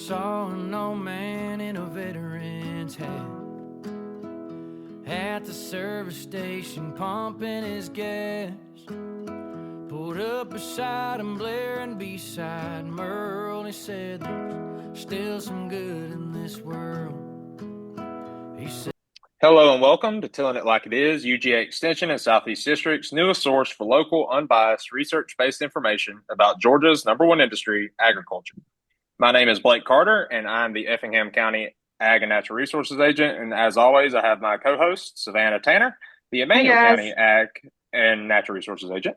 saw an old man in a veteran's hat at the service station pumping his gas. Pulled up beside him, blaring beside Merle. He said, "There's still some good in this world." He said, Hello and welcome to Telling It Like It Is, UGA Extension and Southeast District's newest source for local, unbiased, research-based information about Georgia's number one industry, agriculture. My name is Blake Carter, and I'm the Effingham County Ag and Natural Resources Agent. And as always, I have my co-host, Savannah Tanner, the Hey Emmanuel guys. County Ag and Natural Resources Agent.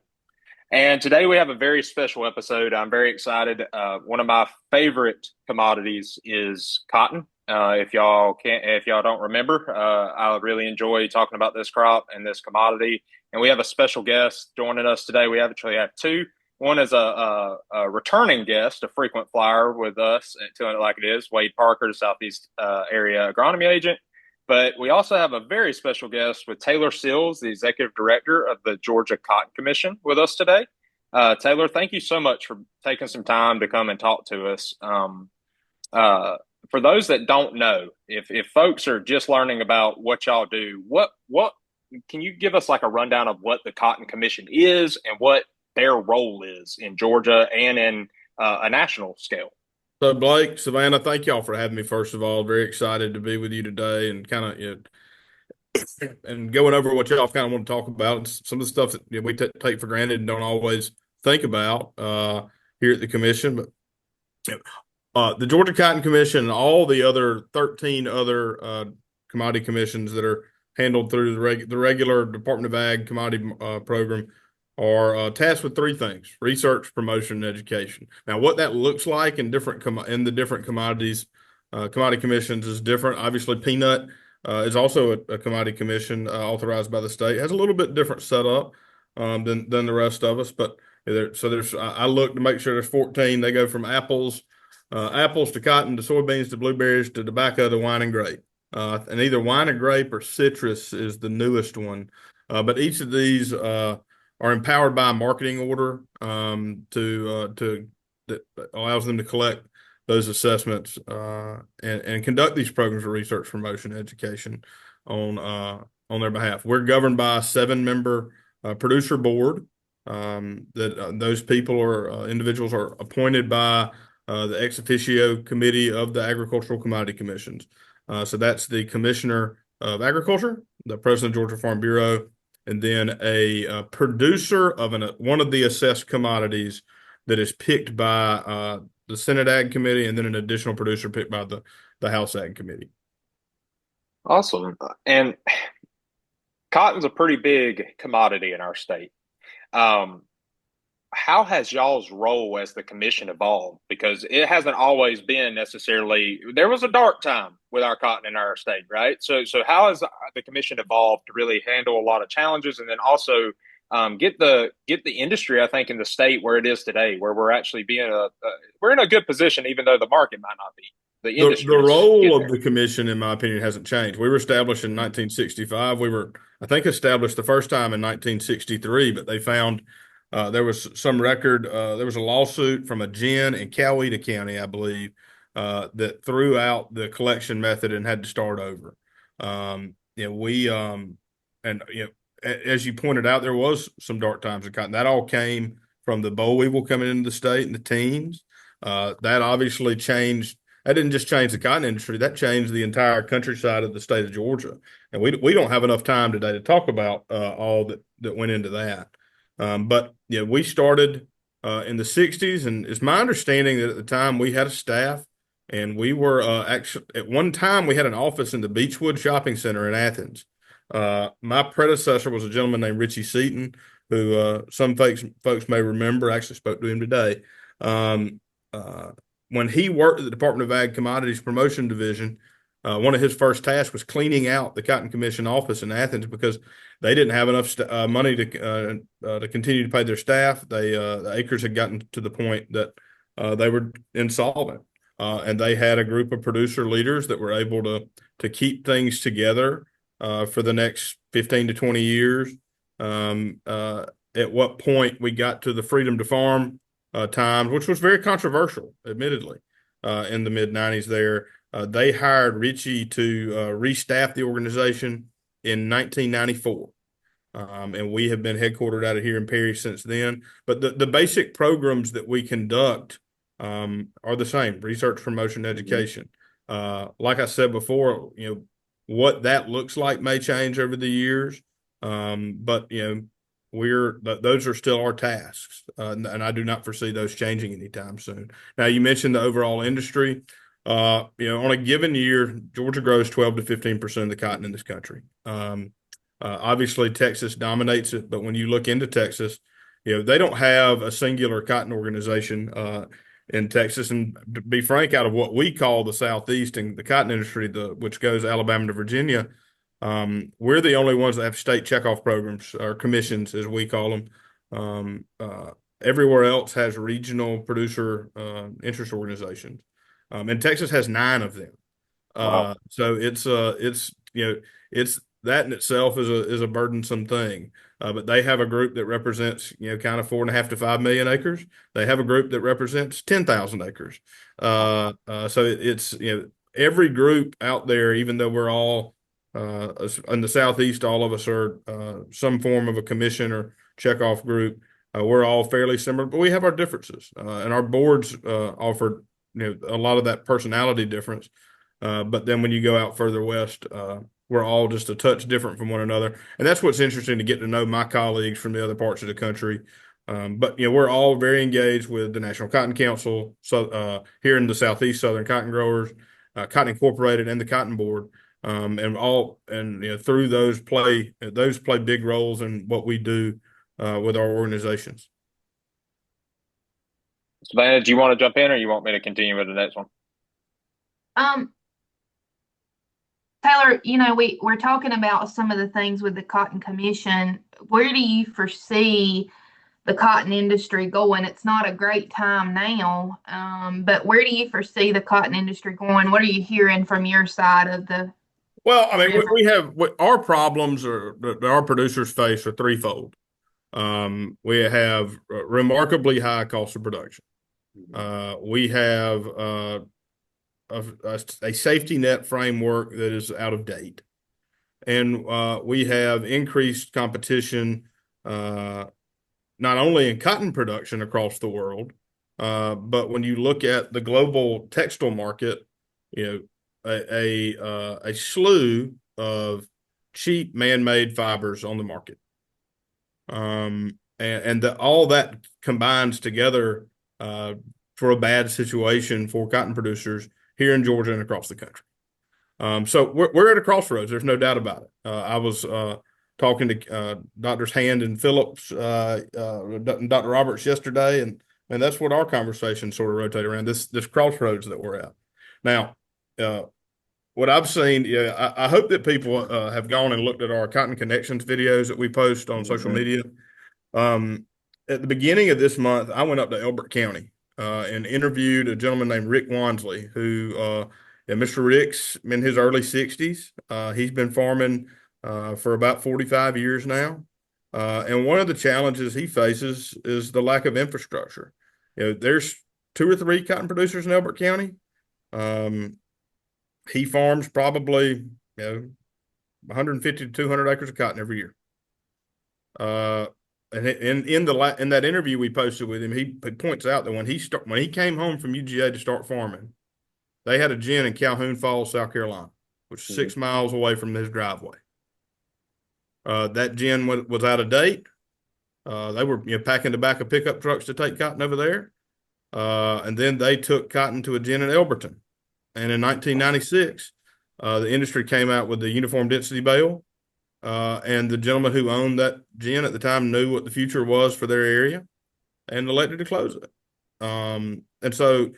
And today we have a very special episode. I'm very excited. One of my favorite commodities is cotton. If y'all don't remember, I really enjoy talking about this crop and this commodity. And we have a special guest joining us today. We actually have two. One is a returning guest, a frequent flyer with us at Telling It Like It Is, Wade Parker, the Southeast area agronomy agent. But we also have a very special guest with Taylor Sills, the executive director of the Georgia Cotton Commission, with us today. Taylor, thank you so much for taking some time to come and talk to us. For those that don't know, if folks are just learning about what y'all do, what can you give us like a rundown of what the Cotton Commission is and what their role is in Georgia and in a national scale? So Blake, Savannah, thank y'all for having me. First of all, very excited to be with you today and kind of and going over what y'all kind of want to talk about. Some of the stuff that we take for granted and don't always think about here at the commission. But the Georgia Cotton Commission and all the other 13 other commodity commissions that are handled through the regular Department of Ag commodity program are tasked with three things: research, promotion, and education. Now, what that looks like in the different commodities, commodity commissions is different. Obviously, peanut is also a commodity commission authorized by the state. It has a little bit different setup than the rest of us. But I look to make sure there's 14. They go from apples to cotton to soybeans to blueberries to tobacco to wine and grape. And either wine and grape or citrus is the newest one. But each of these are empowered by a marketing order that allows them to collect those assessments and conduct these programs of research, promotion, and education on their behalf. We're governed by a 7-member producer board that those people or individuals are appointed by the ex officio committee of the agricultural commodity commissions. So that's the commissioner of agriculture, the president of Georgia Farm Bureau, and then a producer of one of the assessed commodities that is picked by the Senate Ag Committee, and then an additional producer picked by the House Ag Committee. Awesome. And cotton's a pretty big commodity in our state. How has y'all's role as the commission evolved? Because it hasn't always been necessarily, there was a dark time with our cotton in our state, right? So how has the commission evolved to really handle a lot of challenges and then also get the industry, I think, in the state where it is today, where we're actually we're in a good position, even though the market might not be. The role of the commission, in my opinion, hasn't changed. We were established in 1965. We were, I think, established the first time in 1963, but they found there was some record. There was a lawsuit from a gin in Coweta County, I believe, that threw out the collection method and had to start over. As you pointed out, there was some dark times in cotton. That all came from the boll weevil coming into the state in the teens. That obviously changed. That didn't just change the cotton industry. That changed the entire countryside of the state of Georgia. And we don't have enough time today to talk about all that went into that. But we started in the 60s, and it's my understanding that at the time we had a staff, and we were actually at one time we had an office in the Beechwood Shopping Center in Athens. My predecessor was a gentleman named Richie Seaton, who some folks may remember. I actually spoke to him today. When he worked at the Department of Ag Commodities Promotion Division, one of his first tasks was cleaning out the Cotton Commission office in Athens because they didn't have enough money to continue to pay their staff. The acres had gotten to the point that they were insolvent, and they had a group of producer leaders that were able to keep things together for the next 15 to 20 years. At what point we got to the freedom to farm times, which was very controversial, admittedly. in the mid 90s there. They hired Richie to restaff the organization in 1994. And we have been headquartered out of here in Perry since then. But the basic programs that we conduct are the same: research, promotion, education. Like I said before, what that looks like may change over the years, but those are still our tasks, and I do not foresee those changing anytime soon. Now, you mentioned the overall industry. On a given year, Georgia grows 12 to 15% of the cotton in this country. Obviously, Texas dominates it, but when you look into Texas, they don't have a singular cotton organization in Texas. And to be frank, out of what we call the Southeast and the cotton industry, which goes Alabama to Virginia, we're the only ones that have state checkoff programs or commissions, as we call them. Everywhere else has regional producer interest organizations, and Texas has 9 of them. Wow. So it's that in itself is a burdensome thing. But they have a group that represents, kind of 4.5 to 5 million acres. They have a group that represents 10,000 acres. So it's, every group out there, even though we're all in the Southeast, all of us are some form of a commission or checkoff group. We're all fairly similar, but we have our differences. And our boards offer, a lot of that personality difference. But then when you go out further west, we're all just a touch different from one another. And that's what's interesting, to get to know my colleagues from the other parts of the country. But we're all very engaged with the National Cotton Council, so here in the Southeast, Southern Cotton Growers, Cotton Incorporated, and the Cotton Board. Through those play big roles in what we do with our organizations. Savannah, do you want to jump in, or you want me to continue with the next one? Taylor, we're talking about some of the things with the Cotton Commission. Where do you foresee the cotton industry going? It's not a great time now, but where do you foresee the cotton industry going? What are you hearing from your side of the? Well, I mean, we have our problems that our producers face are threefold. We have remarkably high cost of production. We have a safety net framework that is out of date. And we have increased competition, not only in cotton production across the world, but when you look at the global textile market, a slew of cheap man-made fibers on the market. All that combines together for a bad situation for cotton producers here in Georgia and across the country. So we're at a crossroads. There's no doubt about it. I was talking to Doctors Hand and Phillips, Dr. Roberts yesterday, and that's what our conversation sort of rotate around, this crossroads that we're at. Now, what I've seen, I hope that people have gone and looked at our Cotton Connections videos that we post on social media. At the beginning of this month, I went up to Elbert County and interviewed a gentleman named Rick Wansley, who Mr. Rick's in his early 60s. He's been farming for about 45 years now. And one of the challenges he faces is the lack of infrastructure. There's 2 or 3 cotton producers in Elbert County. He farms probably 150 to 200 acres of cotton every year. And in that interview we posted with him, he points out that when he came home from UGA to start farming, they had a gin in Calhoun Falls, South Carolina, which is 6 miles away from his driveway. That gin was out of date. They were packing the back of pickup trucks to take cotton over there. And then they took cotton to a gin in Elberton. And in 1996, the industry came out with the uniform density bale. And the gentleman who owned that gin at the time knew what the future was for their area and elected to close it. And so,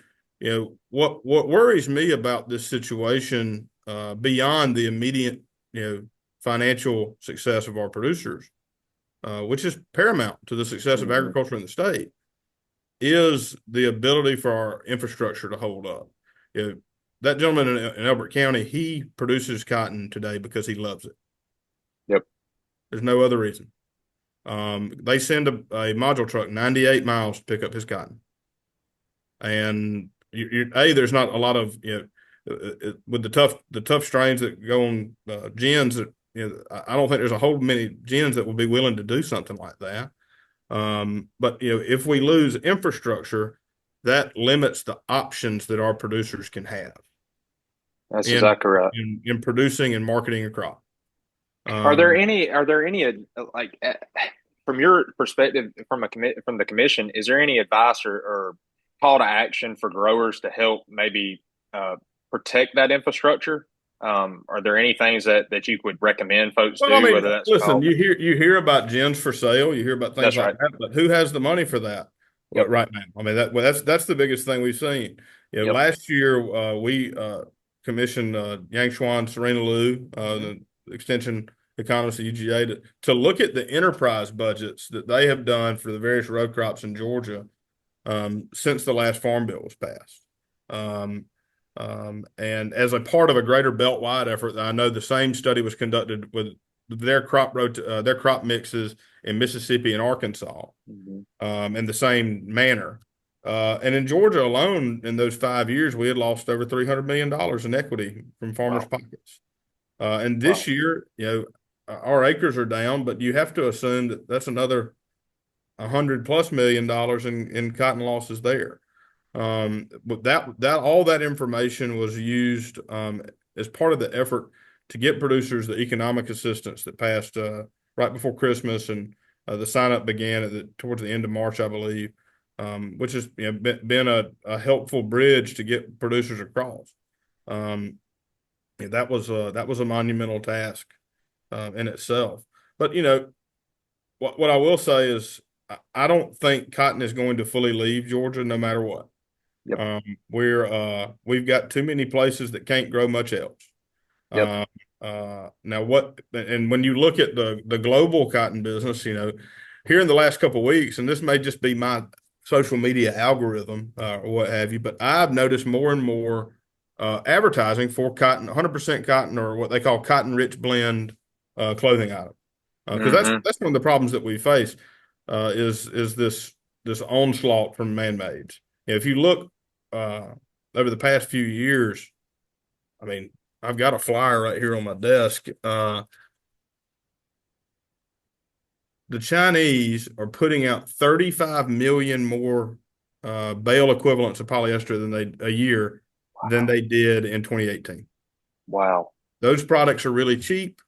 what worries me about this situation, beyond the immediate, financial success of our producers, which is paramount to the success of agriculture in the state, is the ability for our infrastructure to hold up. That gentleman in Elbert County, he produces cotton today because he loves it. Yep. There's no other reason. They send a module truck 98 miles to pick up his cotton. And there's not a lot of, with the tough strains that go on gens that, I don't think there's a whole many gens that will be willing to do something like that. But if we lose infrastructure, that limits the options that our producers can have That's in exactly right. in producing and marketing a crop. Are there any like from your perspective from the commission, is there any advice or call to action for growers to help maybe protect that infrastructure? Are there any things that you would recommend folks Well, I do, mean, whether that's listen, called? you hear about gens for sale, you hear about things That's like right. that, but who has the money for that Yep. right now? I mean, that's the biggest thing we've seen. Yep. Last year we commissioned Yang Xuan, Serena Liu, the extension economist at UGA, to look at the enterprise budgets that they have done for the various row crops in Georgia since the last farm bill was passed. And as a part of a greater belt-wide effort, I know the same study was conducted with their crop mixes in Mississippi and Arkansas, in the same manner. And in Georgia alone, in those 5 years, we had lost over $300 million in equity from farmers' Wow. pockets. And Wow. this year, our acres are down, but you have to assume that that's another $100+ million in cotton losses there. But that all that information was used as part of the effort to get producers the economic assistance that passed right before Christmas, and the sign up began towards the end of March, I believe, which has been a helpful bridge to get producers across. That was a monumental task in itself. But what I will say is I don't think cotton is going to fully leave Georgia, no matter what. Yep. We've got too many places that can't grow much else. Yep. Now and when you look at the global cotton business, here in the last couple of weeks, and this may just be my social media algorithm or what have you, but I've noticed more and more advertising for cotton, 100% cotton, or what they call cotton rich blend clothing items. Because that's one of the problems that we face is this onslaught from man-mades. If you look over the past few years, I mean, I've got a flyer right here on my desk. The Chinese are putting out 35 million more bale equivalents of polyester than they did in 2018. Wow. Those products are really cheap.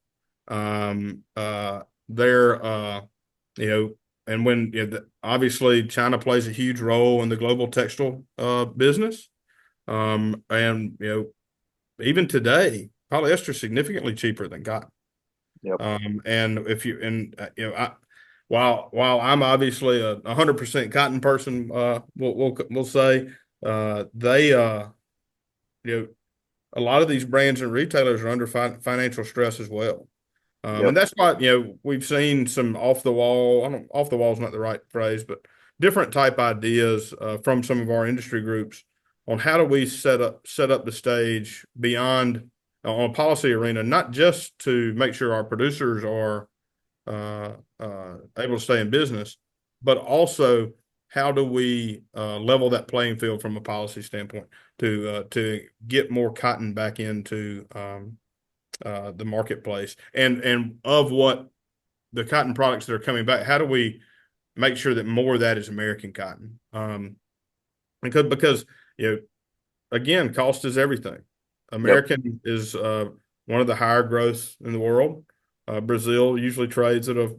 They're and when obviously China plays a huge role in the global textile business, and even today polyester is significantly cheaper than cotton. Yep. And if you and while I'm obviously a 100% cotton person, we'll say they a lot of these brands and retailers are under financial stress as well. And that's why, we've seen some off the wall is not the right phrase, but different type ideas from some of our industry groups on how do we set up the stage beyond on a policy arena, not just to make sure our producers are able to stay in business, but also how do we level that playing field from a policy standpoint to get more cotton back into the marketplace, and of what the cotton products that are coming back, how do we make sure that more of that is American cotton? Because again, cost is everything. American is one of the higher growths in the world. Brazil usually trades at a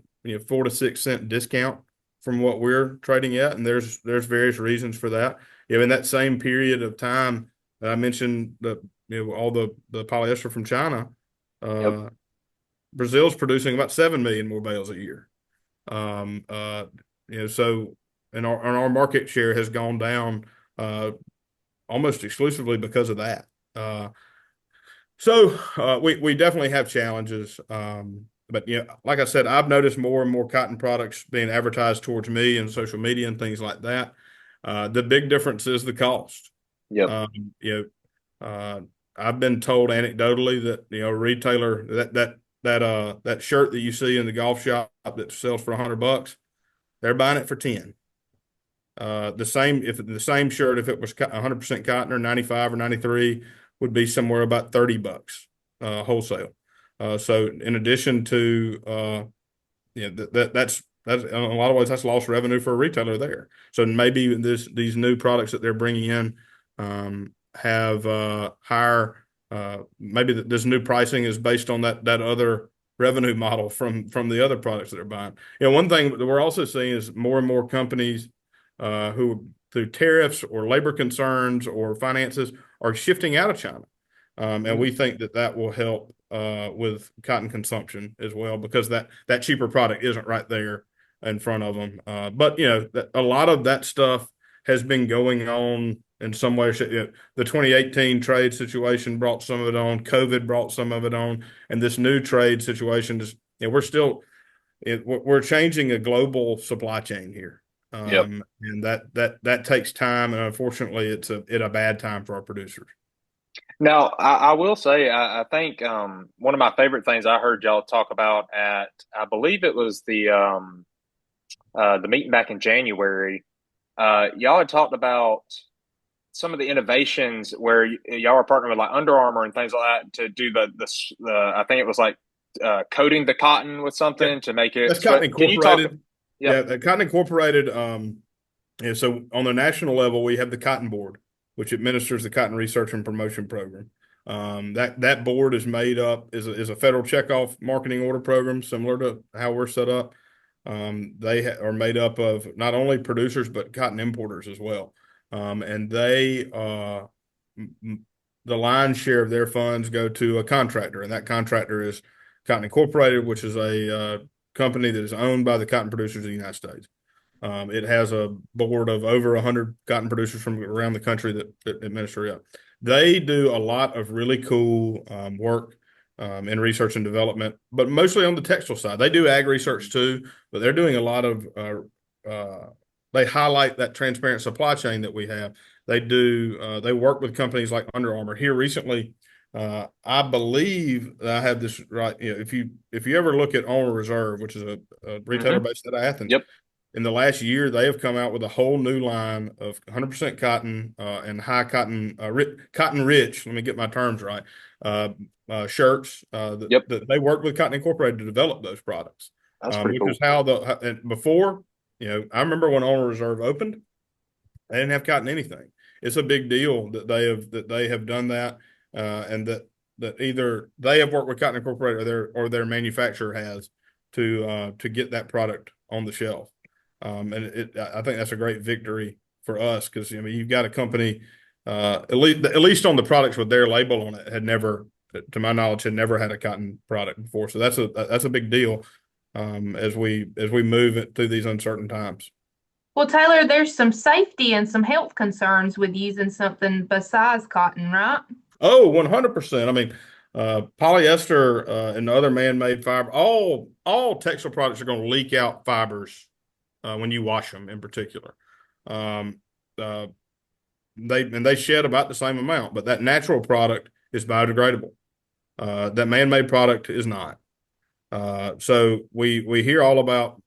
4 to 6 cent discount from what we're trading at, and there's various reasons for that. In that same period of time that I mentioned, all the polyester from China. Brazil's producing about 7 million more bales a year. So and our market share has gone down almost exclusively because of that. So we definitely have challenges. But like I said, I've noticed more and more cotton products being advertised towards me and social media and things like that. The big difference is the cost. I've been told anecdotally that a retailer that shirt that you see in the golf shop that sells for $100, they're buying it for 10. the same shirt, if it was 100% cotton or 95 or 93, would be somewhere about $30 wholesale. So in addition to that's in a lot of ways that's lost revenue for a retailer there. So maybe these new products that they're bringing in have higher. Maybe this new pricing is based on that other revenue model from the other products that they're buying. One thing that we're also seeing is more and more companies who, through tariffs or labor concerns or finances, are shifting out of China. And we think that will help with cotton consumption as well, because that cheaper product isn't right there in front of them. But a lot of that stuff has been going on in some way. The 2018 trade situation brought some of it on. COVID brought some of it on, and this new trade situation is. We're changing a global supply chain here. And that takes time, and unfortunately, it's a bad time for our producers. Now, I will say, I think one of my favorite things I heard y'all talk about at, I believe it was the meeting back in January. Y'all had talked about some of the innovations where y'all are partnering with like Under Armour and things like that to do the I think it was like coating the cotton with something to make it. That's Cotton Incorporated. Yeah, Cotton Incorporated. So on the national level, we have the Cotton Board, which administers the Cotton Research and Promotion Program. That board is made up is a federal checkoff marketing order program, similar to how we're set up. They are made up of not only producers but cotton importers as well, and the lion's share of their funds go to a contractor, and that contractor is Cotton Incorporated, which is a company that is owned by the cotton producers of the United States. It has a board of over 100 cotton producers from around the country that administer it. They do a lot of really cool work in research and development, but mostly on the textile side. They do ag research too, but they're doing a lot of they highlight that transparent supply chain that we have. They work with companies like Under Armour. Here recently, I believe that I have this right. If you ever look at Owner Reserve, which is a retailer based out of Athens, in the last year, they have come out with a whole new line of 100% cotton and high cotton, cotton rich. Let me get my terms right. Shirts that they work with Cotton Incorporated to develop those products. That's pretty which cool. is before, I remember when Owner Reserve opened, they didn't have cotton anything. It's a big deal that they have done that, and that either they have worked with Cotton Incorporated or their manufacturer has to get that product on the shelf. And I think that's a great victory for us, because you've got a company, at least on the products with their label on it, had never, to my knowledge, had never had a cotton product before. So that's a big deal as we move through these uncertain times. Well, Taylor, there's some safety and some health concerns with using something besides cotton, right? Oh, 100%. Polyester and other man-made fiber, all textile products are going to leak out fibers when you wash them, in particular. They shed about the same amount, but that natural product is biodegradable. That man-made product is not. So we hear all about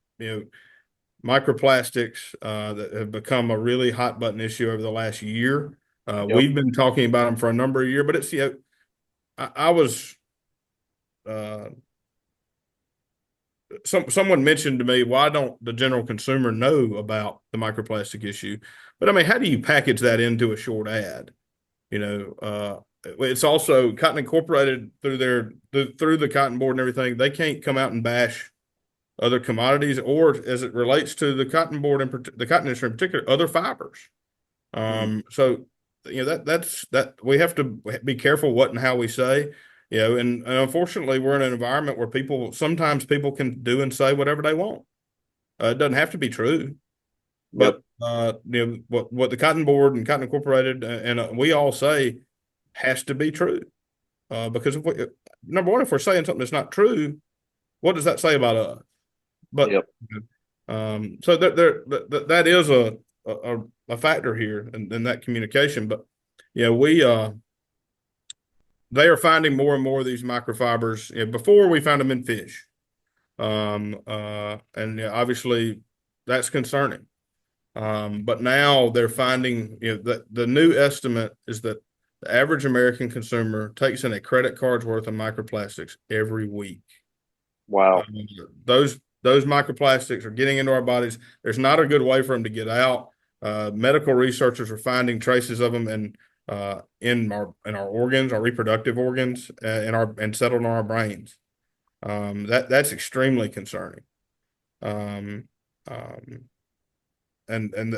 microplastics that have become a really hot button issue over the last year. We've been talking about them for a number of years, but it's I was someone mentioned to me, why don't the general consumer know about the microplastic issue? But how do you package that into a short ad? It's also Cotton Incorporated through the Cotton Board and everything. They can't come out and bash other commodities, or as it relates to the Cotton Board and the cotton industry in particular, other fibers. So that we have to be careful what and how we say. And unfortunately, we're in an environment where sometimes people can do and say whatever they want. It doesn't have to be true, but what the Cotton Board and Cotton Incorporated and we all say has to be true. Because number one, if we're saying something that's not true, what does that say about us? But so that is a factor here in that communication. But they are finding more and more of these microfibers. Before, we found them in fish, and obviously that's concerning. But now they're finding, that the new estimate is that the average American consumer takes in a credit card's worth of microplastics every week. Wow. Um, those microplastics are getting into our bodies. There's not a good way for them to get out. Medical researchers are finding traces of them in our organs, our reproductive organs, and settled in our brains. That's extremely concerning. Um, um, and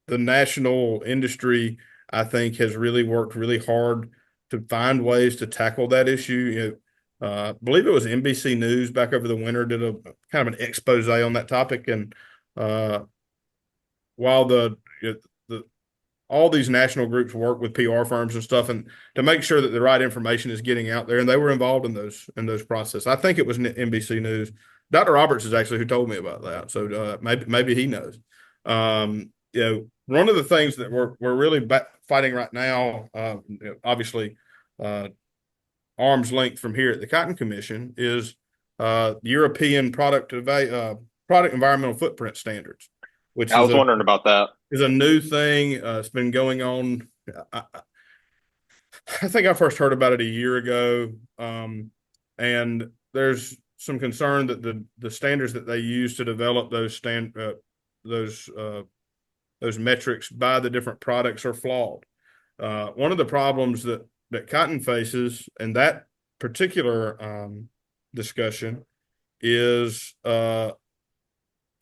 the national industry, I think, has really worked really hard to find ways to tackle that issue. I believe it was NBC News back over the winter did a kind of an expose on that topic, and uh, while the all these national groups work with PR firms and stuff, and to make sure that the right information is getting out there, and they were involved in those processes. I think it was NBC News. Dr. Roberts is actually who told me about that, so maybe he knows. One of the things that we're really fighting right now, obviously, arm's length from here at the Cotton Commission, is European product environmental footprint standards, which I was wondering about that. is a new thing. It's been going on. I think I first heard about it a year ago, and there's some concern that the standards that they use to develop those metrics by the different products are flawed. One of the problems that cotton faces in that particular discussion is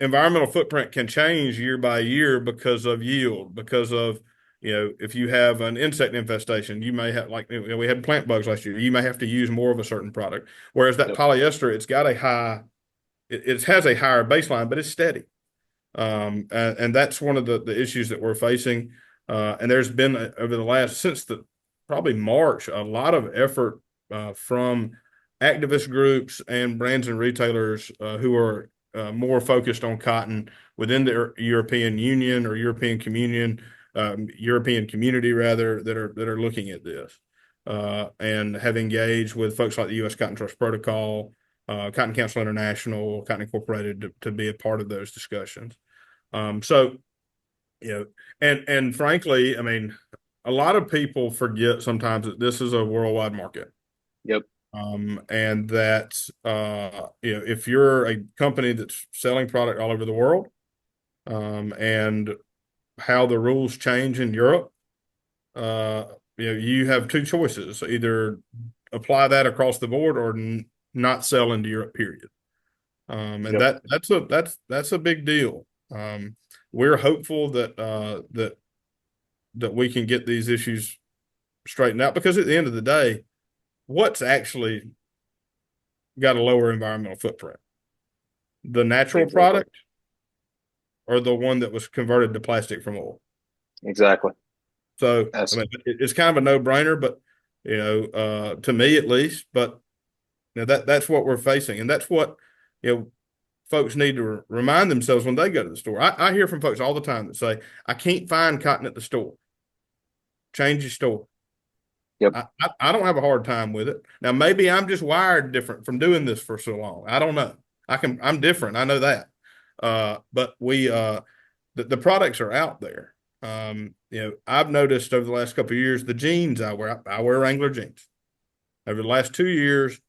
environmental footprint can change year by year because of yield, because of, if you have an insect infestation, you may have, like, we had plant bugs last year, you may have to use more of a certain product. Whereas that polyester, it's got it has a higher baseline, but it's steady. And that's one of the issues that we're facing. And there's been over the since probably March, a lot of effort from activist groups and brands and retailers who are more focused on cotton within the European Union or European community rather, that are looking at this and have engaged with folks like the U.S. Cotton Trust Protocol, Cotton Council International, Cotton Incorporated to be a part of those discussions. So, and frankly, I mean, a lot of people forget sometimes that this is a worldwide market. Yep. And that, if you're a company that's selling product all over the world, and how the rules change in Europe, you have two choices: either apply that across the board or not sell into Europe, period. And Yep. that's a big deal. We're hopeful that we can get these issues straightened out, because at the end of the day, what's actually got a lower environmental footprint? The natural product or the one that was converted to plastic from oil? Exactly. So, I mean, it's kind of a no-brainer, but, to me at least, but that's what we're facing. And that's what, folks need to remind themselves when they go to the store. I hear from folks all the time that say, I can't find cotton at the store. Change your store. Yep. I don't have a hard time with it. Now, maybe I'm just wired different from doing this for so long. I don't know. I'm different. I know that. But the products are out there. I've noticed over the last couple of years, the jeans I wear Wrangler jeans. Over the last 2 years,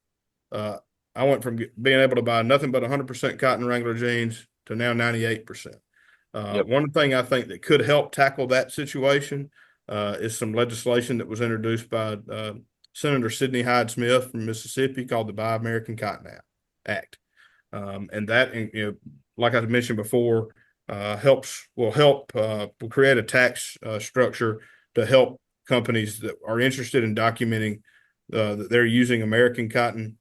I went from being able to buy nothing but 100% cotton Wrangler jeans to now 98%. One thing I think that could help tackle that situation is some legislation that was introduced by Senator Sidney Hyde Smith from Mississippi called the Buy American Cotton Act. And that, like I mentioned before, will create a tax structure to help companies that are interested in documenting that they're using American cotton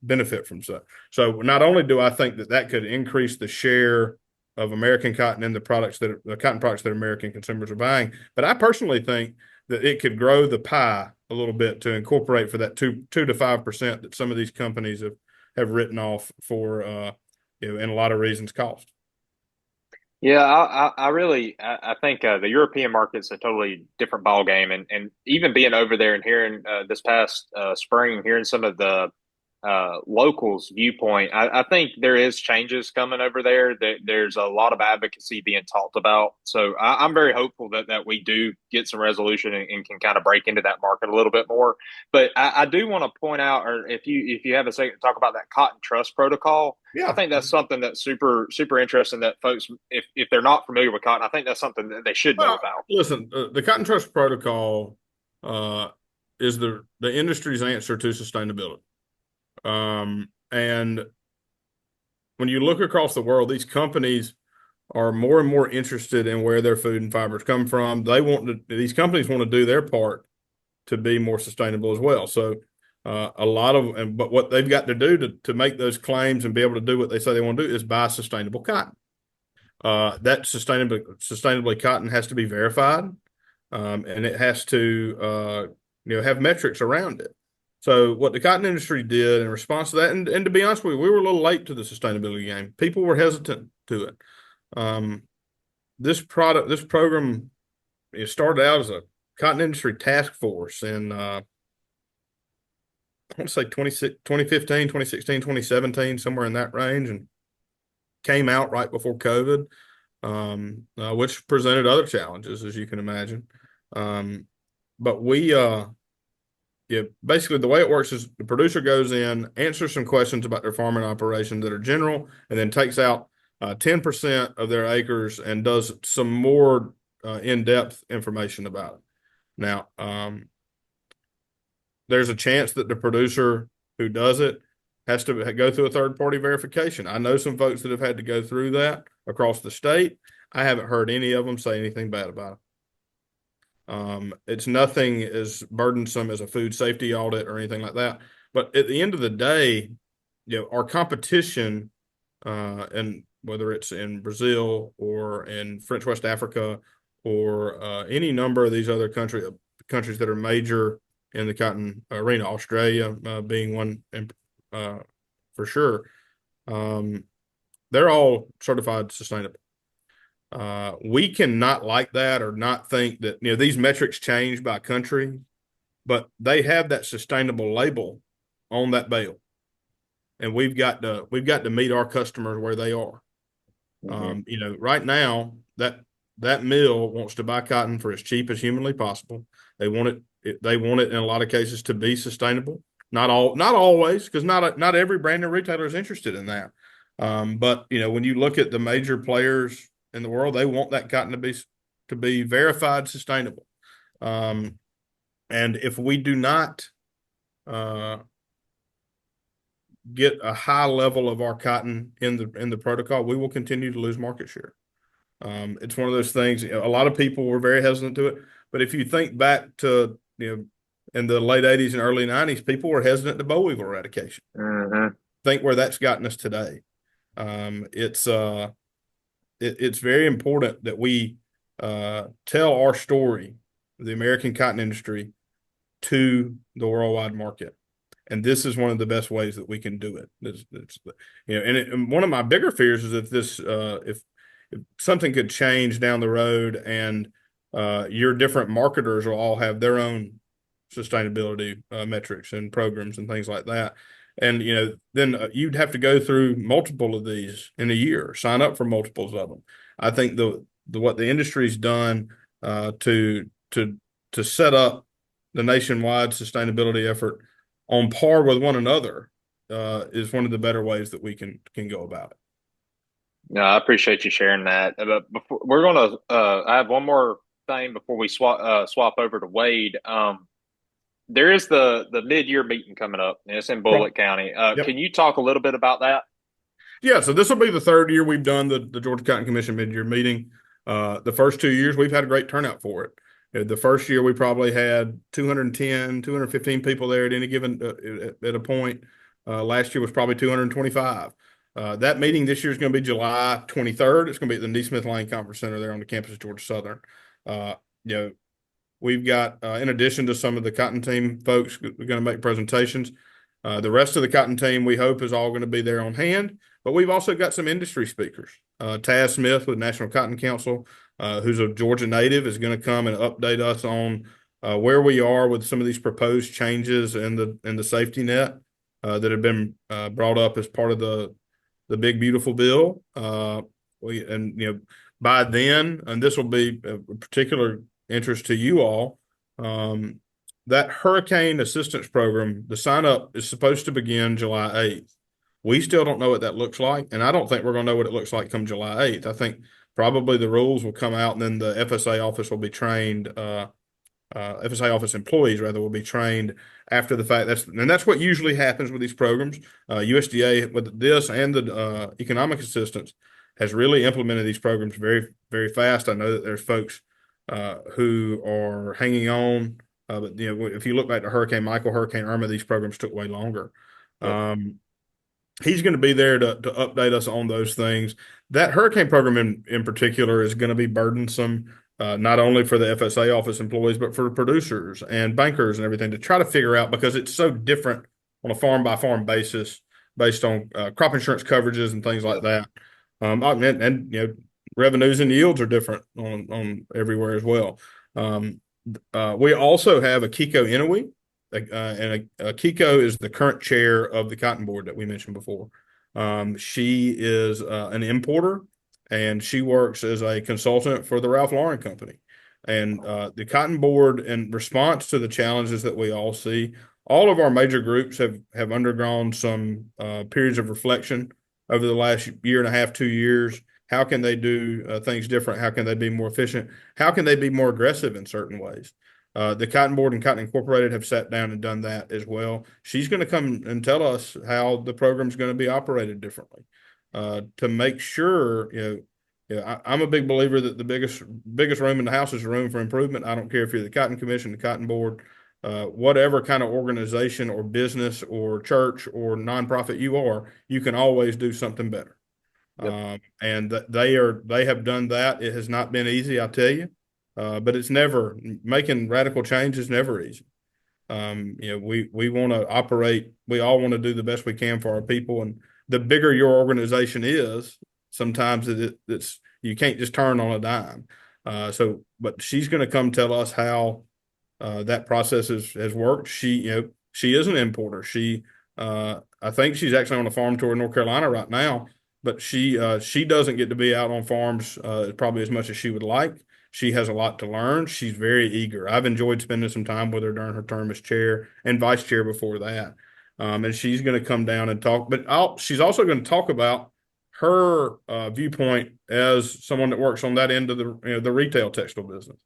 benefit from such. So not only do I think that could increase the share of American cotton in the cotton products that American consumers are buying, but I personally think that it could grow the pie a little bit to incorporate for that 2 to 5% that some of these companies have written off for, and a lot of reasons, cost. Yeah, I think the European market's a totally different ball game, and even being over there and hearing this past spring, hearing some of the locals' viewpoint, I think there is changes coming over there. There's a lot of advocacy being talked about. So I'm very hopeful that we do get some resolution and can kind of break into that market a little bit more. But I do want to point out, or if you have a second to talk about that cotton trust protocol, I Yeah. think that's something that's super interesting that folks, if they're not familiar with cotton, I think that's something that they should know Well, about. listen, the Cotton Trust Protocol is the industry's answer to sustainability. And when you look across the world, these companies are more and more interested in where their food and fibers come from. These companies want to do their part to be more sustainable as well. So but what they've got to do to make those claims and be able to do what they say they want to do is buy sustainable cotton. That sustainably cotton has to be verified, and it has to have metrics around it. So what the cotton industry did in response to that, and to be honest with you, we were a little late to the sustainability game. People were hesitant to it. This program, it started out as a cotton industry task force in I want to say 2015, 2016, 2017, somewhere in that range, and came out right before COVID, which presented other challenges, as you can imagine. But basically the way it works is the producer goes in, answers some questions about their farming operation that are general, and then takes out 10% of their acres and does some more in-depth information about it. Now, there's a chance that the producer who does it has to go through a third-party verification. I know some folks that have had to go through that across the state. I haven't heard any of them say anything bad about it. It's nothing as burdensome as a food safety audit or anything like that. But at the end of the day, our competition, and whether it's in Brazil or in French West Africa or any number of these other countries that are major in the cotton arena, Australia being one for sure, they're all certified sustainable. We cannot like that or not think that these metrics change by country, but they have that sustainable label on that bale, and we've got to meet our customers where they are. Right now that mill wants to buy cotton for as cheap as humanly possible. They want it in a lot of cases to be sustainable. Not always, because not every brand new retailer is interested in that. But when you look at the major players in the world, they want that cotton to be verified sustainable. And if we do not get a high level of our cotton in the protocol, we will continue to lose market share. It's one of those things. A lot of people were very hesitant to it, but if you think back to in the late 80s and early 90s, people were hesitant to boll weevil eradication. Think where that's gotten us today. It's very important that we tell our story, the American cotton industry, to the worldwide market. And this is one of the best ways that we can do it. And one of my bigger fears is if something could change down the road and your different marketers will all have their own sustainability metrics and programs and things like that. And, then you'd have to go through multiple of these in a year, sign up for multiples of them. I think what the industry's done to set up the nationwide sustainability effort on par with one another is one of the better ways that we can go about it. No, I appreciate you sharing that. But before, we're gonna, I have one more thing before we swap over to Wade. There is the mid-year meeting coming up, and it's in Bullitt County. Yep. Can you talk a little bit about that? Yeah, so this will be the third year we've done the Georgia Cotton Commission mid-year meeting. The first 2 years, we've had a great turnout for it. The first year, we probably had 210, 215 people there at any given at a point. Last year was probably 225. That meeting this year is going to be July 23rd. It's going to be at the Neesmith Lane Conference Center there on the campus of Georgia Southern. We've got, in addition to some of the cotton team folks, we're going to make presentations. The rest of the cotton team, we hope, is all going to be there on hand. But we've also got some industry speakers. Taz Smith with National Cotton Council, who's a Georgia native, is going to come and update us on where we are with some of these proposed changes in the safety net. that have been brought up as part of the big beautiful bill. By then, and this will be a particular interest to you all, that hurricane assistance program, the sign up is supposed to begin July 8th. We still don't know what that looks like, and I don't think we're going to know what it looks like come July 8th. I think probably the rules will come out, and then the FSA office will be trained. FSA office employees rather will be trained after the fact. That's what usually happens with these programs. USDA with this and the economic assistance has really implemented these programs very, very fast. I know that there's folks who are hanging on, but if you look back to Hurricane Michael, Hurricane Irma, these programs took way longer. Yep. He's going to be there to update us on those things. That hurricane program in particular is going to be burdensome, not only for the FSA office employees, but for producers and bankers and everything to try to figure out, because it's so different on a farm by farm basis based on crop insurance coverages and things like that. And revenues and yields are different on everywhere as well. We also have a Kiko Inouye. And Kiko is the current chair of the cotton board that we mentioned before. She is an importer, and she works as a consultant for the Ralph Lauren Company. And the cotton board, in response to the challenges that we all see, all of our major groups have undergone some periods of reflection over the last year and a half, 2 years. How can they do things different? How can they be more efficient? How can they be more aggressive in certain ways? The Cotton Board and Cotton Incorporated have sat down and done that as well. She's going to come and tell us how the program is going to be operated differently to make sure. I'm a big believer that the biggest room in the house is a room for improvement. I don't care if you're the Cotton Commission, the Cotton Board, whatever kind of organization or business or church or nonprofit you are, you can always do something better. Yep. And they have done that. It has not been easy, I tell you. But it's never making radical change is never easy. We want to operate. We all want to do the best we can for our people. And the bigger your organization is, sometimes it's you can't just turn on a dime. But she's going to come tell us how that process has worked. She is an importer. I think she's actually on a farm tour in North Carolina right now. But she doesn't get to be out on farms probably as much as she would like. She has a lot to learn. She's very eager. I've enjoyed spending some time with her during her term as chair and vice chair before that. And she's going to come down and talk. But she's also going to talk about her viewpoint as someone that works on that end of the retail textile business.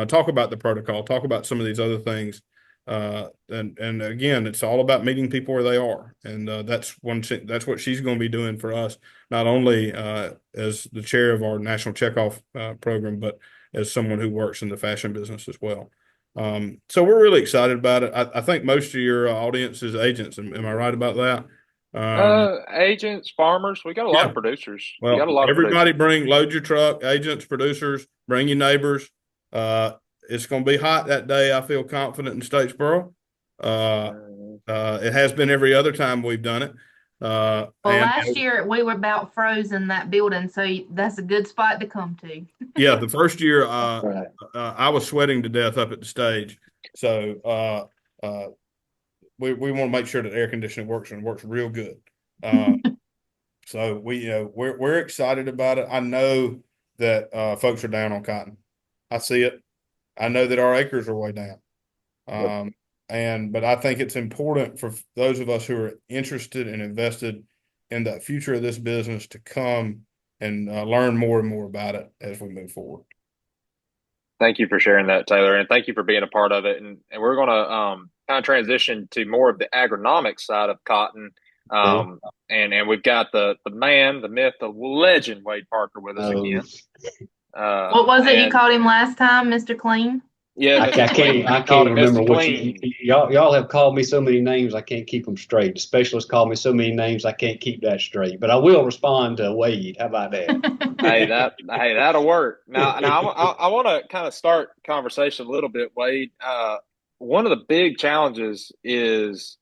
Talk about the protocol. Talk about some of these other things. And again, it's all about meeting people where they are, and that's what she's going to be doing for us, not only as the chair of our national checkoff program, but as someone who works in the fashion business as well. So we're really excited about it. I think most of your audience is agents. Am I right about that? Agents, farmers. We got a lot of producers. Well, we got a lot everybody of producers. load your truck. Agents, producers, bring your neighbors. It's going to be hot that day. I feel confident in Statesboro. It has been every other time we've done it. Last year we were about frozen that building, so that's a good spot to come to. Yeah, the first year I was sweating to death up at the stage. So we want to make sure that air conditioning works and works real good. So we're excited about it. I know that folks are down on cotton. I see it. I know that our acres are way down. But I think it's important for those of us who are interested and invested in the future of this business to come and learn more and more about it as we move forward. Thank you for sharing that, Taylor, and thank you for being a part of it. And we're going to kind of transition to more of the agronomic side of cotton. And we've got the man, the myth, the legend, Wade Parker with us again. What was it you called him last time, Mr. Clean? Yeah, I can't remember what y'all have called me so many names. I can't keep them straight. The specialists call me so many names. I can't keep that straight. But I will respond to Wade. How about that? hey, that'll work. Now I want to kind of start conversation a little bit, Wade. One of the big challenges is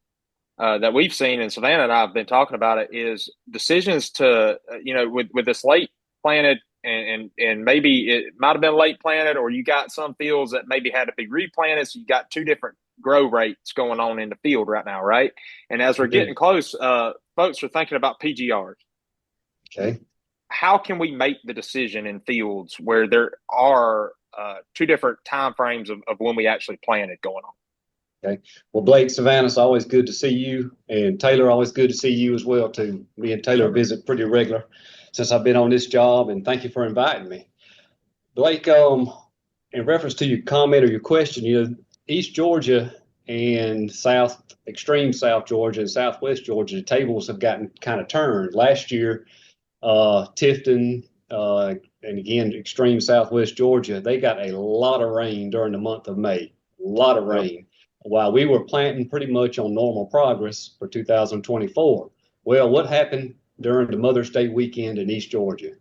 that we've seen, and Savannah and I have been talking about it, is decisions to with this late planted. And maybe it might have been late planted, or you got some fields that maybe had to be replanted. So you got two different grow rates going on in the field right now, right? And as we're getting close, folks are thinking about PGRs. Okay. How can we make the decision in fields where there are two different time frames of when we actually planted going on? Okay. Well, Blake, Savannah, it's always good to see you, and Taylor, always good to see you as well too. Me and Taylor visit pretty regular since I've been on this job, and thank you for inviting me. Blake, in reference to your comment or your question, East Georgia and extreme South Georgia and Southwest Georgia, the tables have gotten kind of turned. Last year, Tifton, and again, extreme Southwest Georgia, they got a lot of rain during the month of May, a lot of rain, while we were planting pretty much on normal progress for 2024. Well, what happened during the Mother's Day weekend in East Georgia?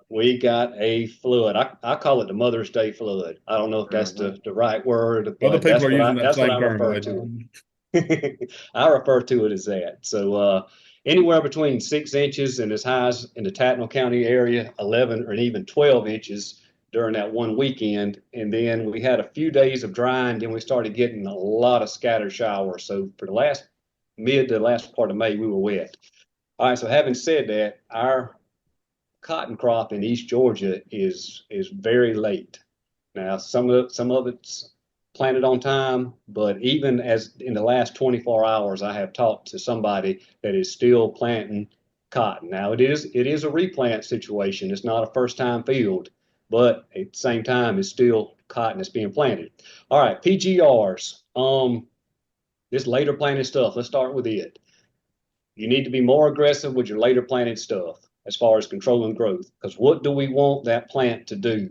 We got a flood. I call it the Mother's Day flood. I don't know if that's the right word, but Other people are using that same I term. refer to it. I refer to it as that. So anywhere between 6 inches and as high as in the Tattnall County area, 11 or even 12 inches during that one weekend. And then we had a few days of drying, then we started getting a lot of scattered showers. So for the mid to the last part of May, we were wet. All right, so having said that, our cotton crop in East Georgia is very late. Now, some of it's planted on time, but even as in the last 24 hours, I have talked to somebody that is still planting cotton. Now, it is a replant situation. It's not a first time field, but at the same time, it's still cotton that's being planted. All right, PGRs. This later planted stuff. Let's start with it. You need to be more aggressive with your later planted stuff as far as controlling growth, because what do we want that plant to do?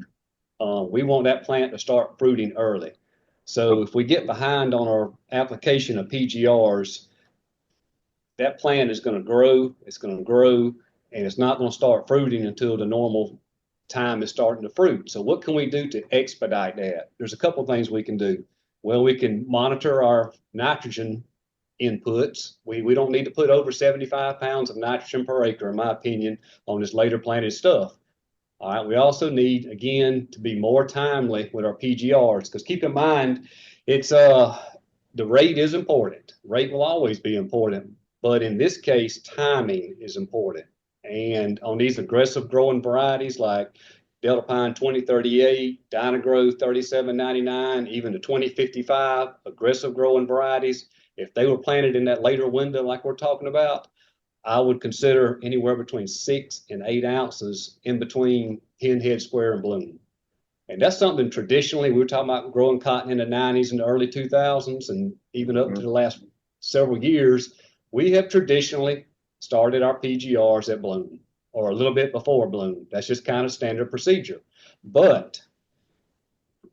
We want that plant to start fruiting early. So if we get behind on our application of PGRs, that plant is going to grow, and it's not going to start fruiting until the normal time is starting to fruit. So what can we do to expedite that? There's a couple of things we can do. Well, we can monitor our nitrogen inputs. We don't need to put over 75 pounds of nitrogen per acre, in my opinion, on this later planted stuff. All right. We also need, again, to be more timely with our PGRs, because keep in mind, it's the rate is important. Rate will always be important, but in this case, timing is important. And on these aggressive growing varieties like Delta Pine 2038, Dynagrowth 3799, even the 2055, aggressive growing varieties, if they were planted in that later window like we're talking about, I would consider anywhere between 6 and 8 ounces in between pinhead, square, and bloom. And that's something traditionally, we were talking about growing cotton in the 90s and the early 2000s, and even up to the last several years, we have traditionally started our PGRs at bloom or a little bit before bloom. That's just kind of standard procedure. But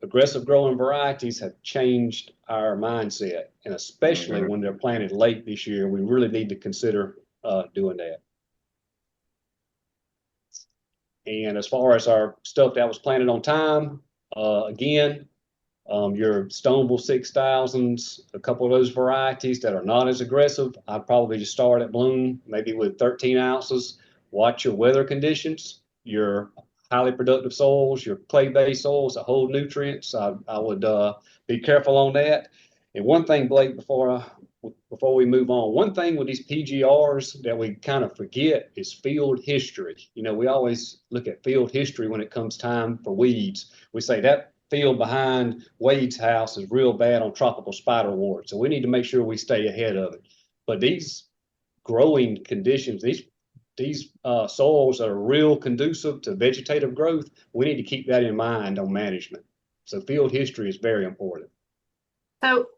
aggressive growing varieties have changed our mindset, and especially when they're planted late this year, we really need to consider doing that. And as far as our stuff that was planted on time, again, your Stoneville 6000s, a couple of those varieties that are not as aggressive, I'd probably just start at bloom, maybe with 13 ounces. Watch your weather conditions, your highly productive soils, your clay-based soils that hold nutrients. I would be careful on that. And one thing, Blake, before we move on, one thing with these PGRs that we kind of forget is field history. We always look at field history when it comes time for weeds. We say that field behind Wade's house is real bad on tropical spiderwort, so we need to make sure we stay ahead of it. But these growing conditions, these soils that are real conducive to vegetative growth, we need to keep that in mind on management. So field history is very important.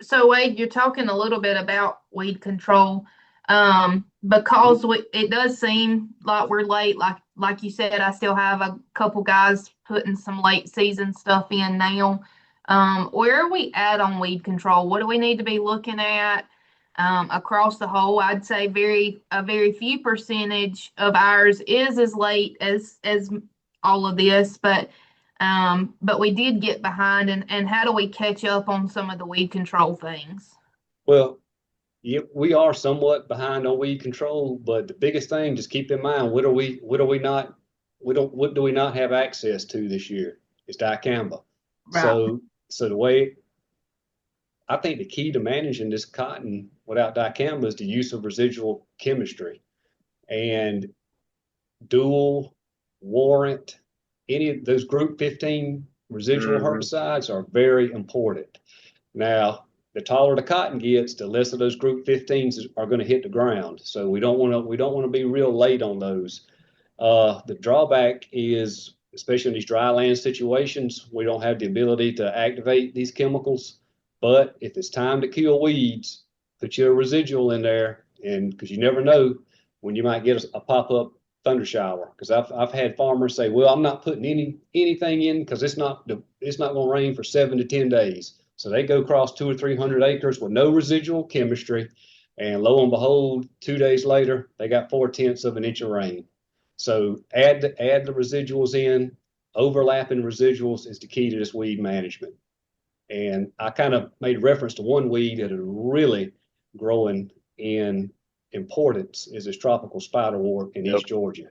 So Wade, you're talking a little bit about weed control, because it does seem like we're late. Like you said, I still have a couple guys putting some late season stuff in now. Where are we at on weed control? What do we need to be looking at across the whole? I'd say a very few percentage of ours is as late as all of this, but we did get behind, and how do we catch up on some of the weed control things? Well, yeah, we are somewhat behind on weed control, but the biggest thing, just keep in mind, what do we not have access to this year? It's dicamba. Right. So the way I think the key to managing this cotton without dicamba is the use of residual chemistry and dual warrant. Any of those group 15 residual herbicides are very important. Now, the taller the cotton gets, the less of those group 15s are going to hit the ground. So we don't want to be real late on those. The drawback is, especially in these dry land situations, we don't have the ability to activate these chemicals. But if it's time to kill weeds, put your residual in there, and because you never know when you might get a pop-up thunder shower. Because I've had farmers say, "Well, I'm not putting anything in because it's not going to rain for 7 to 10 days." So they go across 200 or 300 acres with no residual chemistry, and lo and behold, 2 days later, they got 4/10 of an inch of rain. So add the residuals in. Overlapping residuals is the key to this weed management. And I kind of made reference to one weed that is really growing in importance is this tropical spiderwort in East Georgia.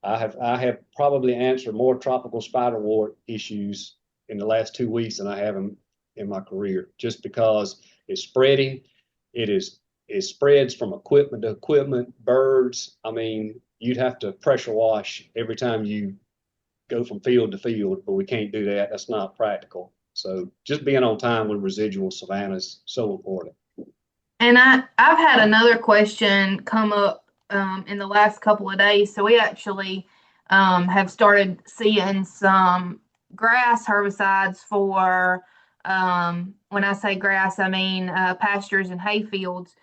I have probably answered more tropical spiderwort issues in the last 2 weeks than I have in my career, just because it's spreading. It spreads from equipment to equipment, birds. I mean, you'd have to pressure wash every time you go from field to field, but we can't do that. That's not practical. So just being on time with residual, Savannah, is so important. And I've had another question come up in the last couple of days. So we actually have started seeing some grass herbicides for, when I say grass, I mean pastures and hay fields.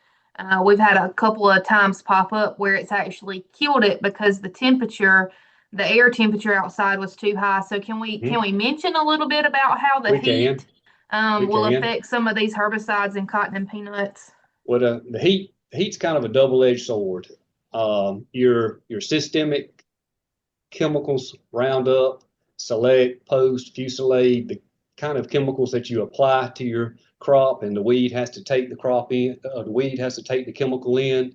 We've had a couple of times pop up where it's actually killed it because the air temperature outside was too high. So can we mention a little bit about how the heat will affect some of these herbicides in cotton and peanuts? Well, the heat's kind of a double-edged sword. Your systemic chemicals, Roundup, Select, Post, Fusilade, the kind of chemicals that you apply to your crop, and the weed has to take the crop in, the weed has to take the chemical in,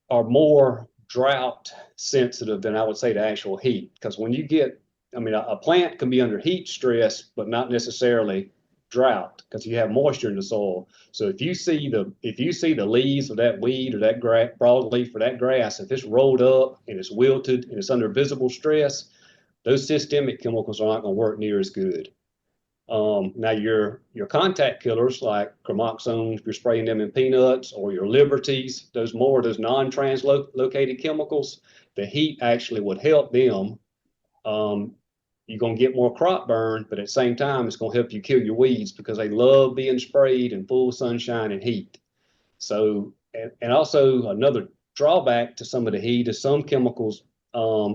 are more drought sensitive than I would say the actual heat. Because when you get, I mean, a plant can be under heat stress, but not necessarily drought, because you have moisture in the soil. So if you see the leaves of that weed or that broadleaf or that grass, if it's rolled up and it's wilted and it's under visible stress, those systemic chemicals are not going to work near as good. Now your contact killers like Cremoxone, if you're spraying them in peanuts, or your Liberties, those non-translocated chemicals, the heat actually would help them. You're going to get more crop burn, but at the same time, it's going to help you kill your weeds because they love being sprayed in full sunshine and heat. So, and also another drawback to some of the heat is some chemicals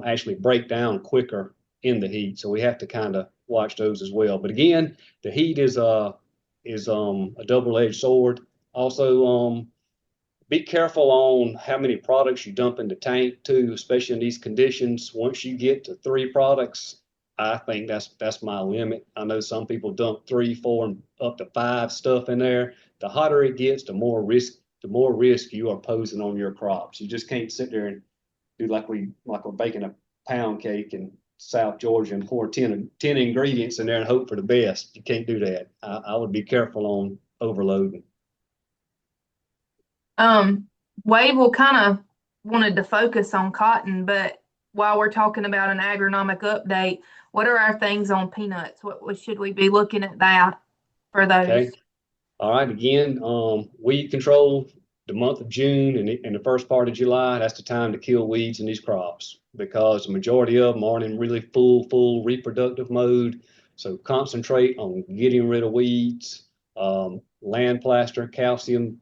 actually break down quicker in the heat. So we have to kind of watch those as well. But again, the heat is a double-edged sword. Also, be careful on how many products you dump in the tank too, especially in these conditions. Once you get to 3 products, I think that's my limit. I know some people dump 3, 4, and up to 5 stuff in there. The hotter it gets, the more risk you are posing on your crops. You just can't sit there and do like we're baking a pound cake in South Georgia and pour 10 ingredients in there and hope for the best. You can't do that. I would be careful on overloading. Wade will kind of wanted to focus on cotton, but while we're talking about an agronomic update, what are our things on peanuts? What should we be looking at that for those? Okay. All right. Again, weed control, the month of June and the first part of July, that's the time to kill weeds in these crops because the majority of them aren't in really full reproductive mode. So concentrate on getting rid of weeds. Land plaster, calcium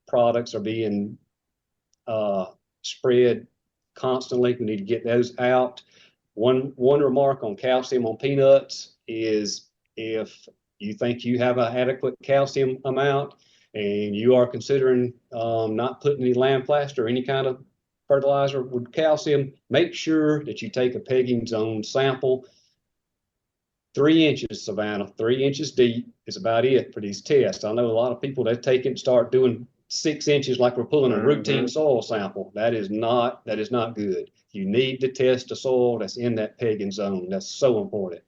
products are being spread constantly. We need to get those out. One remark on calcium on peanuts is if you think you have an adequate calcium amount and you are considering not putting any land plaster or any kind of fertilizer with calcium, make sure that you take a pegging zone sample. 3 inches, Savannah, 3 inches deep is about it for these tests. I know a lot of people that take it and start doing 6 inches like we're pulling a routine soil sample. That is not good. You need to test the soil that's in that pegging zone. That's so important.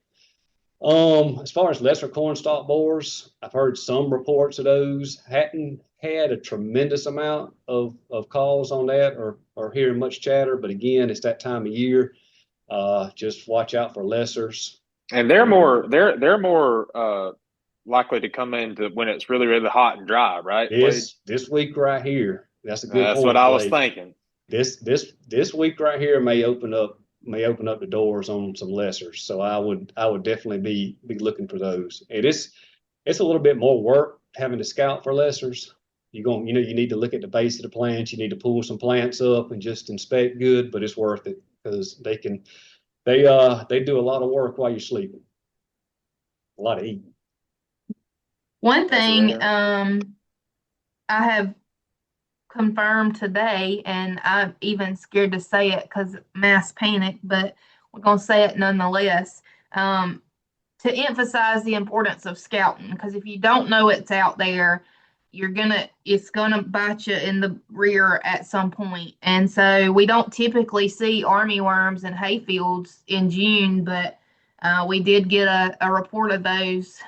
As far as lesser corn stalk borers, I've heard some reports of those. Hadn't had a tremendous amount of calls on that or hearing much chatter, but again, it's that time of year. Just watch out for lessers. And they're more likely to come in when it's really, really hot and dry, right? This week right here, that's a good That's point, what I was Blake. thinking. This week right here may open up the doors on some lessers. So I would definitely be looking for those. It's a little bit more work having to scout for lessers. You need to look at the base of the plants. You need to pull some plants up and just inspect good, but it's worth it because they do a lot of work while you're sleeping, a lot of eating. One thing Right. I have confirmed today, and I'm even scared to say it because mass panic, but we're going to say it nonetheless. To emphasize the importance of scouting, because if you don't know it's out there, it's gonna bite you in the rear at some point. And so we don't typically see armyworms in hayfields in June, but we did get a report of those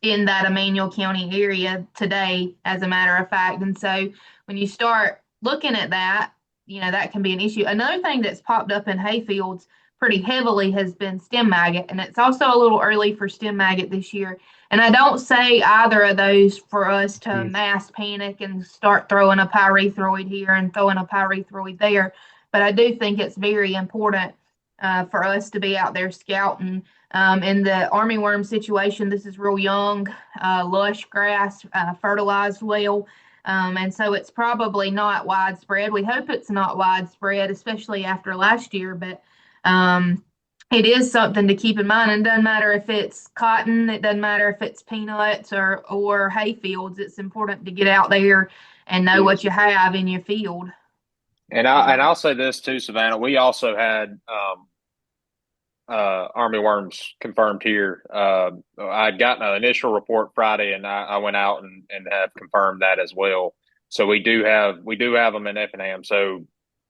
in that Emmanuel County area today, as a matter of fact. And so when you start looking at that, that can be an issue. Another thing that's popped up in hayfields pretty heavily has been stem maggot, and it's also a little early for stem maggot this year. And I don't say either of those for us to mass panic and start throwing a pyrethroid here and throwing a pyrethroid there, but I do think it's very important for us to be out there scouting. In the armyworm situation, this is real young, lush grass, fertilized well. And so it's probably not widespread. We hope it's not widespread, especially after last year, but it is something to keep in mind. And it doesn't matter if it's cotton, it doesn't matter if it's peanuts or hay fields. It's important to get out there and know what you have in your field. And I'll say this too, Savannah. We also had armyworms confirmed here. I'd gotten an initial report Friday, and I went out and have confirmed that as well. So we do have them in Effingham. So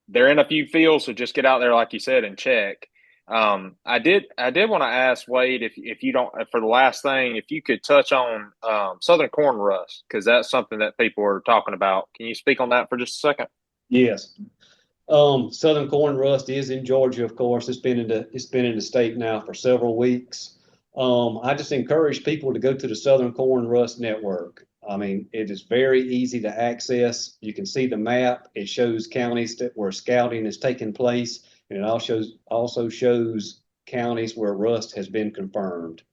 they're in a few fields. So just get out there, like you said, and check. I did want to ask Wade if you don't, for the last thing, if you could touch on southern corn rust, because that's something that people are talking about. Can you speak on that for just a second? Yes. Southern corn rust is in Georgia, of course. It's been in the state now for several weeks. I just encourage people to go to the Southern Corn Rust Network. I mean, it is very easy to access. You can see the map. It shows counties where scouting is taking place, and it also shows counties where rust has been confirmed.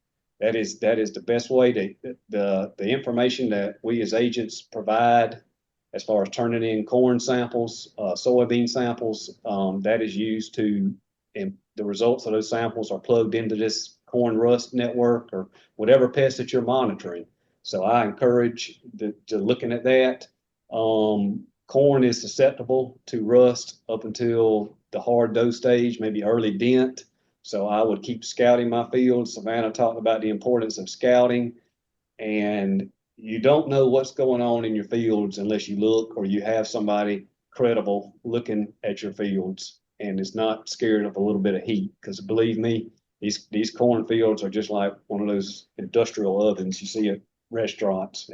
That is the best way the information that we as agents provide as far as turning in corn samples, soybean samples, that is used and the results of those samples are plugged into this corn rust network or whatever pest that you're monitoring. So I encourage to looking at that. Corn is susceptible to rust up until the hard dough stage, maybe early dent. So I would keep scouting my field. Savannah talked about the importance of scouting, and you don't know what's going on in your fields unless you look or you have somebody credible looking at your fields and is not scared of a little bit of heat. Because believe me, these corn fields are just like one of those industrial ovens you see at restaurants.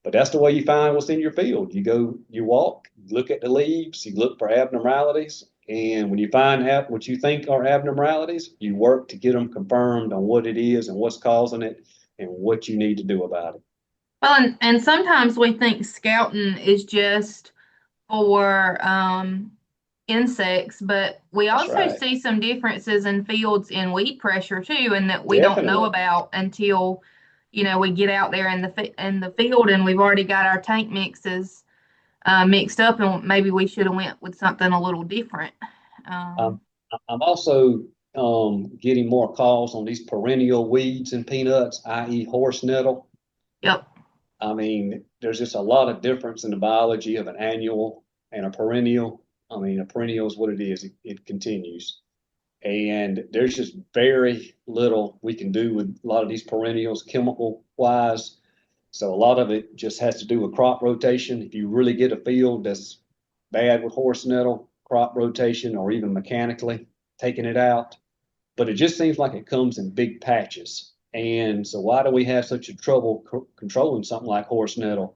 But that's the way you find what's in your field. You walk, look at the leaves, you look for abnormalities. And when you find out what you think are abnormalities, you work to get them confirmed on what it is and what's causing it and what you need to do about it. Well, and sometimes we think scouting is just for insects, but we also see some differences in fields in weed pressure too, and that we don't know about until we get out there in the field and we've already got our tank mixes mixed up, and maybe we should have went with something a little different. I'm also getting more calls on these perennial weeds in peanuts, i.e. horse nettle. Yep. I mean, there's just a lot of difference in the biology of an annual and a perennial. I mean, a perennial is what it is. It continues. And there's just very little we can do with a lot of these perennials chemical wise. So a lot of it just has to do with crop rotation. If you really get a field that's bad with horse nettle, crop rotation, or even mechanically taking it out, but it just seems like it comes in big patches. And so why do we have such a trouble controlling something like horse nettle?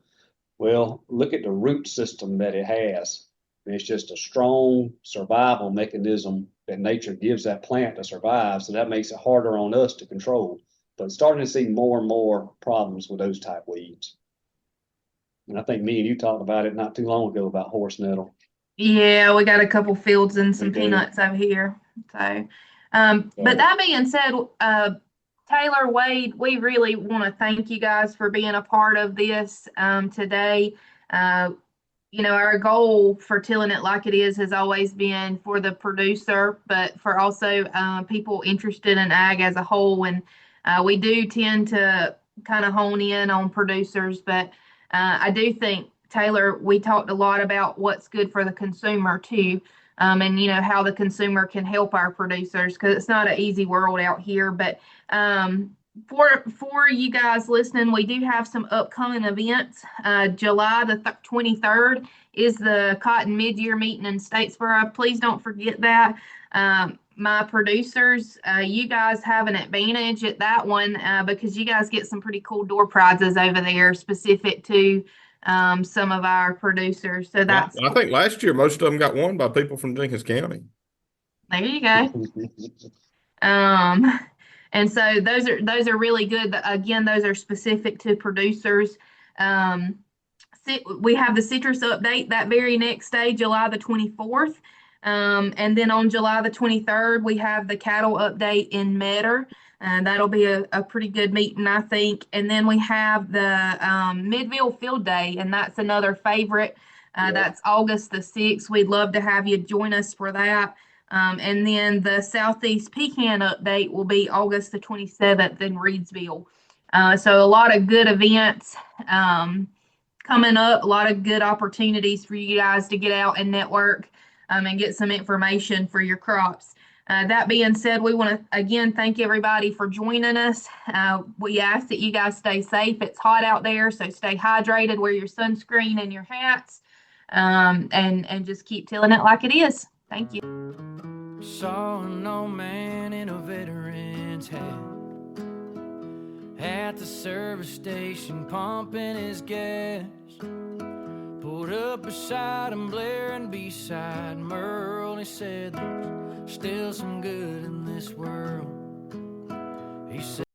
Well, look at the root system that it has. It's just a strong survival mechanism that nature gives that plant to survive. So that makes it harder on us to control. But starting to see more and more problems with those type weeds. And I think me and you talked about it not too long ago about horse nettle. Yeah, we got a couple fields and some We do. peanuts over here. So, but that being said, Taylor, Wade, we really want to thank you guys for being a part of this today. Our goal for Tilling It Like It Is has always been for the producer, but for also people interested in ag as a whole. And we do tend to kind of hone in on producers, but I do think, Taylor, we talked a lot about what's good for the consumer too. And how the consumer can help our producers, because it's not an easy world out here. But for you guys listening, we do have some upcoming events. July the 23rd is the Cotton Mid-Year Meeting in Statesboro. Please don't forget that. My producers, you guys have an advantage at that one because you guys get some pretty cool door prizes over there specific to some of our producers. So that's I think last year most of them got won by people from Jenkins County. there you go. And so those are really good. Again, those are specific to producers. We have the citrus update that very next day, July the 24th. And then on July the 23rd, we have the cattle update in Metter. That'll be a pretty good meeting, I think. And then we have the Midville Field Day, and that's another favorite. That's August the 6th. We'd love to have you join us for that. And then the Southeast Pecan update will be August the 27th in Reedsville. So a lot of good events coming up, a lot of good opportunities for you guys to get out and network and get some information for your crops. That being said, we want to again thank everybody for joining us. We ask that you guys stay safe. It's hot out there, so stay hydrated, wear your sunscreen and your hats, and just keep tilling it like it is. Thank you. Saw an old man in a veteran's hat at the service station pumping his gas. Pulled up beside him, blaring beside Merle. He said, "There's still some good in this world." He said.